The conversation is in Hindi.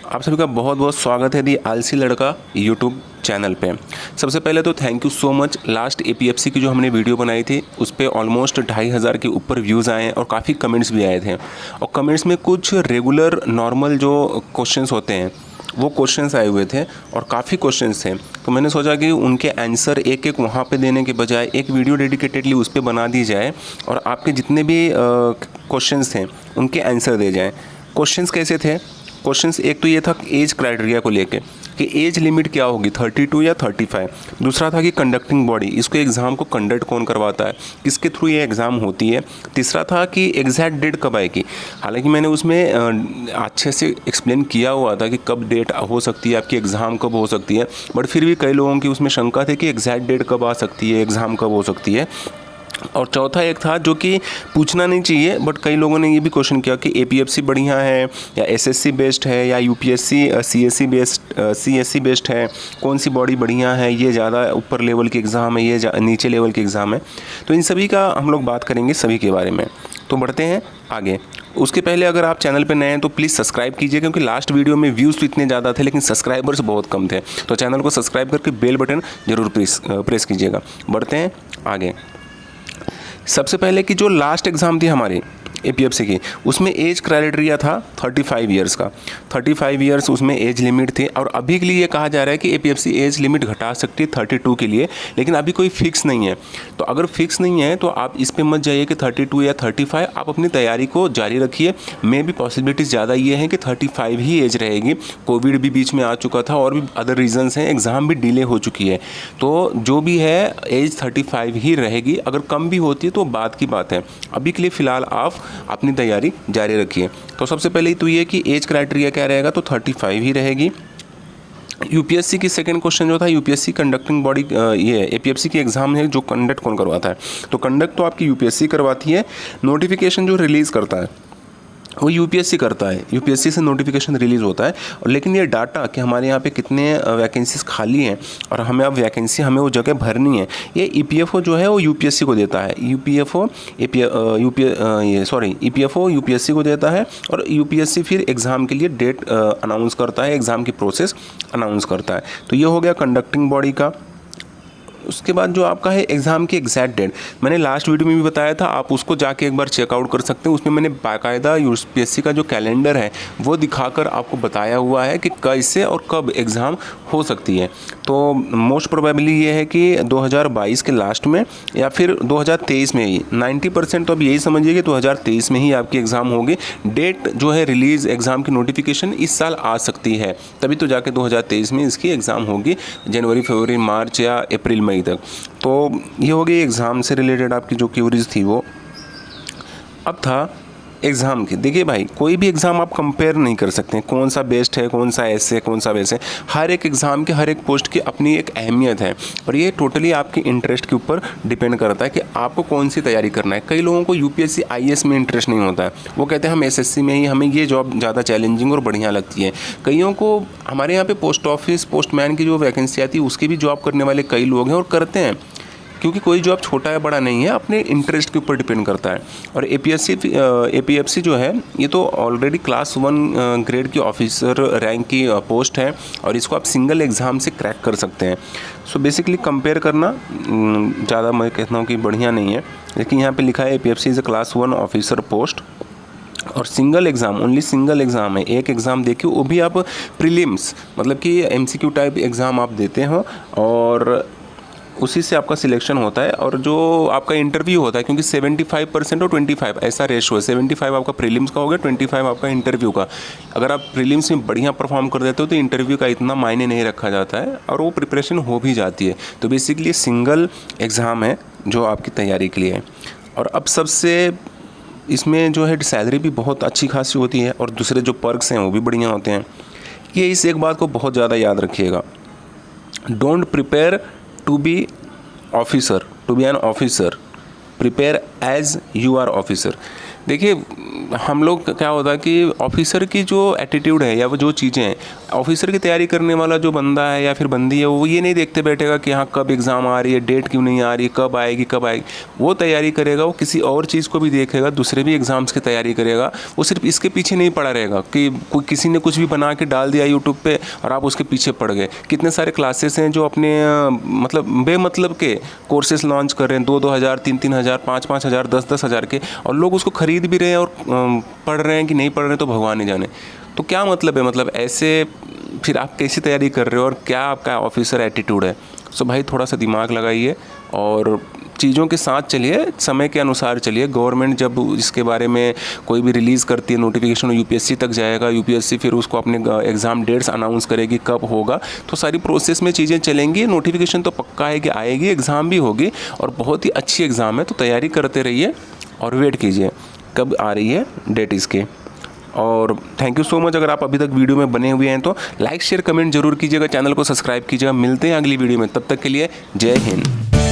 आप सभी का बहुत बहुत स्वागत है दी आलसी लड़का यूट्यूब चैनल पे। सबसे पहले तो thank you so much. Last APFC की जो हमने वीडियो बनाई थी उस पर ऑलमोस्ट 2500 के ऊपर व्यूज़ आए हैं और काफ़ी कमेंट्स भी आए थे। और कमेंट्स में कुछ रेगुलर नॉर्मल जो क्वेश्चंस होते हैं वो क्वेश्चंस आए हुए थे और काफ़ी क्वेश्चंस थे। तो मैंने सोचा कि उनके आंसर एक एक वहाँ पे देने के बजाय एक वीडियो डेडिकेटेडली उस पर बना दी जाए और आपके जितने भी क्वेश्चंस थे उनके आंसर दे जाएँ। क्वेश्चंस कैसे थे? क्वेश्चंस एक तो ये था एज क्राइटेरिया को लेके कि एज लिमिट क्या होगी 32 या 35। दूसरा था कि कंडक्टिंग बॉडी, इसको एग्ज़ाम को कंडक्ट कौन करवाता है, किसके थ्रू ये एग्ज़ाम होती है। तीसरा था कि एग्जैक्ट डेट कब आएगी। हालांकि मैंने उसमें अच्छे से एक्सप्लेन किया हुआ था कि कब डेट हो सकती है, आपकी एग्ज़ाम कब हो सकती है, बट फिर भी कई लोगों की उसमें शंका थी कि एग्जैक्ट डेट कब आ सकती है, एग्ज़ाम कब हो सकती है। और चौथा एक था जो कि पूछना नहीं चाहिए बट कई लोगों ने ये भी क्वेश्चन किया कि एपीएफसी बढ़िया है या एसएससी बेस्ड है या यूपीएससी सीएससी बेस्ड है, कौन सी बॉडी बढ़िया है, ये ज़्यादा ऊपर लेवल के एग्ज़ाम है, ये नीचे लेवल के एग्ज़ाम है। तो इन सभी का हम लोग बात करेंगे सभी के बारे में। तो बढ़ते हैं आगे। उसके पहले अगर आप चैनल पे नए हैं तो प्लीज़ सब्सक्राइब कीजिए, क्योंकि लास्ट वीडियो में व्यूज़ तो इतने ज़्यादा थे लेकिन सब्सक्राइबर्स बहुत कम थे। तो चैनल को सब्सक्राइब करके बेल बटन ज़रूर प्रेस कीजिएगा। बढ़ते हैं आगे। सबसे पहले कि जो लास्ट एग्ज़ाम थी हमारी एपीएफसी की, उसमें एज क्राइटेरिया था 35 ईयर्स का। 35 ईयर्स उसमें एज लिमिट थी और अभी के लिए ये कहा जा रहा है कि एपीएफसी एज लिमिट घटा सकती है 32 के लिए, लेकिन अभी कोई फिक्स नहीं है। तो अगर फिक्स नहीं है तो आप इस पे मत जाइए कि 32 या 35, आप अपनी तैयारी को जारी रखिए। मे भी पॉसिबिलिटीज़ ज़्यादा ये है कि 35 ही एज रहेगी। कोविड भी बीच में आ चुका था और भी अदर रीजंस हैं, एग्ज़ाम भी डिले हो चुकी है। तो जो भी है एज 35 ही रहेगी। अगर कम भी होती है तो बात की बात है। अभी के लिए फ़िलहाल आप अपनी तैयारी जारी रखिए। तो सबसे पहले तो ये कि एज क्राइटेरिया क्या रहेगा, तो 35 ही रहेगी। यूपीएससी की सेकंड क्वेश्चन जो था, यूपीएससी कंडक्टिंग बॉडी, ये एपीएफसी की एग्ज़ाम है जो कंडक्ट कौन करवाता है। तो कंडक्ट तो आपकी यूपीएससी करवाती है। नोटिफिकेशन जो रिलीज़ करता है वो यूपीएससी करता है, यूपीएससी से नोटिफिकेशन रिलीज़ होता है। और लेकिन ये डाटा कि हमारे यहाँ पे कितने वैकेंसीज खाली हैं और हमें अब वैकेंसी हमें वो जगह भरनी है, ये ईपीएफओ जो है वो यूपीएससी को देता है। ईपीएफओ यूपीएससी को देता है और यूपीएससी फिर एग्ज़ाम के लिए डेट अनाउंस करता है, एग्ज़ाम की प्रोसेस अनाउंस करता है। तो ये हो गया कंडक्टिंग बॉडी का। उसके बाद जो आपका है एग्ज़ाम की एग्जैक्ट डेट, मैंने लास्ट वीडियो में भी बताया था, आप उसको जाके एक बार चेकआउट कर सकते हैं। उसमें मैंने बाकायदा यूपीएससी का जो कैलेंडर है वो दिखाकर आपको बताया हुआ है कि कैसे और कब एग्ज़ाम हो सकती है। तो मोस्ट प्रोबेबली ये है कि 2022 के लास्ट में या फिर 2023 में ही, 90% तो अब यही समझिए कि 2023 में ही आपकी एग्ज़ाम होगी। डेट जो है रिलीज़ एग्ज़ाम की नोटिफिकेशन इस साल आ सकती है, तभी तो जाके 2023 में इसकी एग्ज़ाम होगी, जनवरी, फरवरी, मार्च या अप्रैल मई तक। तो ये हो गई एग्ज़ाम से रिलेटेड आपकी जो क्यूरीज थी वो। अब था एग्ज़ाम की। देखिए भाई, कोई भी एग्ज़ाम आप कंपेयर नहीं कर सकते हैं, कौन सा बेस्ट है, कौन सा ऐसे है, कौन सा वैसे। हर एक एग्ज़ाम के हर एक पोस्ट की अपनी एक अहमियत है और ये टोटली आपके इंटरेस्ट के ऊपर डिपेंड करता है कि आपको कौन सी तैयारी करना है। कई लोगों को यूपीएससी आईएएस में इंटरेस्ट नहीं होता है, वो कहते हैं हम एसएससी में ही, हमें ये जॉब ज़्यादा चैलेंजिंग और बढ़िया लगती है। कईयों को हमारे यहाँ पे पोस्ट ऑफिस पोस्टमैन की जो वैकेंसी आती है उसकी भी जॉब करने वाले कई लोग हैं और करते हैं, क्योंकि कोई जॉब छोटा या बड़ा नहीं है, अपने इंटरेस्ट के ऊपर डिपेंड करता है। और एपीएफसी जो है ये तो ऑलरेडी क्लास 1 ग्रेड की ऑफिसर रैंक की पोस्ट है और इसको आप सिंगल एग्ज़ाम से क्रैक कर सकते हैं। सो बेसिकली कंपेयर करना ज़्यादा मैं कहता हूँ कि बढ़िया नहीं है। लेकिन यहाँ पे लिखा है APFC is a class 1 officer post और single exam, only single exam है। एक एग्ज़ाम देखिए, वो भी आप प्रीलिम्स, मतलब कि एमसीक्यू टाइप एग्ज़ाम आप देते हो और उसी से आपका सिलेक्शन होता है। और जो आपका इंटरव्यू होता है, क्योंकि 75% और 25 ऐसा रेशो है, 75 आपका प्रीलिम्स का हो गया, 25 आपका इंटरव्यू का। अगर आप प्रीलिम्स में बढ़िया परफॉर्म कर देते हो तो इंटरव्यू का इतना मायने नहीं रखा जाता है और वो प्रिपरेशन हो भी जाती है। तो बेसिकली सिंगल एग्ज़ाम है जो आपकी तैयारी के लिए है। और अब सबसे इसमें जो है सैलरी भी बहुत अच्छी खासी होती है और दूसरे जो पर्क्स हैं वो भी बढ़िया होते हैं। ये इस एक बात को बहुत ज़्यादा याद रखिएगा, don't prepare to be officer, to be an officer, prepare as you are officer। देखिए हम लोग क्या होता है कि ऑफिसर की जो एटीट्यूड है या वो जो चीज़ें हैं, ऑफिसर की तैयारी करने वाला जो बंदा है या फिर बंदी है, वो ये नहीं देखते बैठेगा कि हाँ कब एग्ज़ाम आ रही है, डेट क्यों नहीं आ रही, कब आएगी कब आएगी। वो तैयारी करेगा, वो किसी और चीज़ को भी देखेगा, दूसरे भी एग्ज़ाम्स की तैयारी करेगा। वो सिर्फ इसके पीछे नहीं पड़ा रहेगा कि कोई किसी ने कुछ भी बना के डाल दिया यूट्यूब पे और आप उसके पीछे पड़ गए। कितने सारे क्लासेस हैं जो अपने मतलब बेमतलब के कोर्सेस लॉन्च कर रहे हैं, 2-2 हज़ार, 3-3 हज़ार, 5-5 हज़ार, 10-10 हज़ार के, और लोग उसको खरीद भी रहे हैं और पढ़ रहे हैं कि नहीं पढ़ रहे हैं तो भगवान ही जाने। तो क्या मतलब है, मतलब ऐसे फिर आप कैसी तैयारी कर रहे हो और क्या आपका ऑफिसर एटीट्यूड है। सो भाई थोड़ा सा दिमाग लगाइए और चीज़ों के साथ चलिए, समय के अनुसार चलिए। गवर्नमेंट जब इसके बारे में कोई भी रिलीज़ करती है नोटिफिकेशन, यूपीएससी तक जाएगा, यूपीएससी फिर उसको अपने एग्ज़ाम डेट्स अनाउंस करेगी कब होगा, तो सारी प्रोसेस में चीज़ें चलेंगी। नोटिफिकेशन तो पक्का है कि आएगी, एग्ज़ाम भी होगी और बहुत ही अच्छी एग्ज़ाम है। तो तैयारी करते रहिए और वेट कीजिए कब आ रही है डेट इसके। और थैंक यू सो मच। अगर आप अभी तक वीडियो में बने हुए हैं तो लाइक शेयर कमेंट जरूर कीजिएगा, चैनल को सब्सक्राइब कीजिएगा। मिलते हैं अगली वीडियो में, तब तक के लिए जय हिंद।